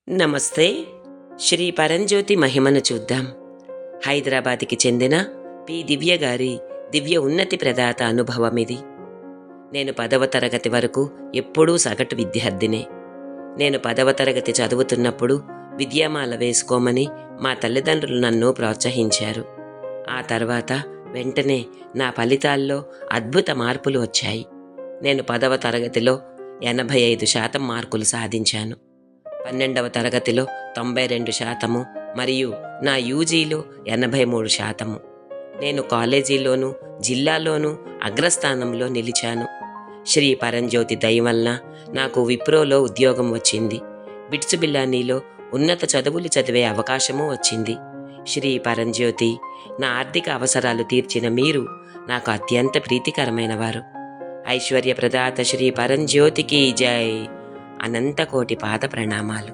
నమస్తే. శ్రీ పరంజ్యోతి మహిమను చూద్దాం. హైదరాబాద్కి చెందిన పి దివ్య గారి దివ్య ఉన్నతి ప్రదాత అనుభవమిది. నేను 10వ తరగతి వరకు ఎప్పుడూ సగటు విద్యార్థినే. నేను 10వ తరగతి చదువుతున్నప్పుడు విద్యామాల వేసుకోమని మా తల్లిదండ్రులు నన్ను ప్రోత్సహించారు. ఆ తర్వాత వెంటనే నా ఫలితాల్లో అద్భుత మార్పులు వచ్చాయి. నేను 10వ తరగతిలో 85% మార్కులు సాధించాను. 12వ తరగతిలో 92% మరియు నా యూజీలో 83%. నేను కాలేజీలోనూ జిల్లాలోనూ అగ్రస్థానంలో నిలిచాను. శ్రీ పరంజ్యోతి దయ వలన నాకు విప్రోలో ఉద్యోగం వచ్చింది. బిట్స్ బిల్లానీలో ఉన్నత చదువులు చదివే అవకాశము వచ్చింది. శ్రీ పరంజ్యోతి, నా ఆర్థిక అవసరాలు తీర్చిన మీరు నాకు అత్యంత ప్రీతికరమైన వారు. ఐశ్వర్య ప్రదాత శ్రీ పరంజ్యోతికి జై. అనంత కోటి పాద ప్రణామాలు.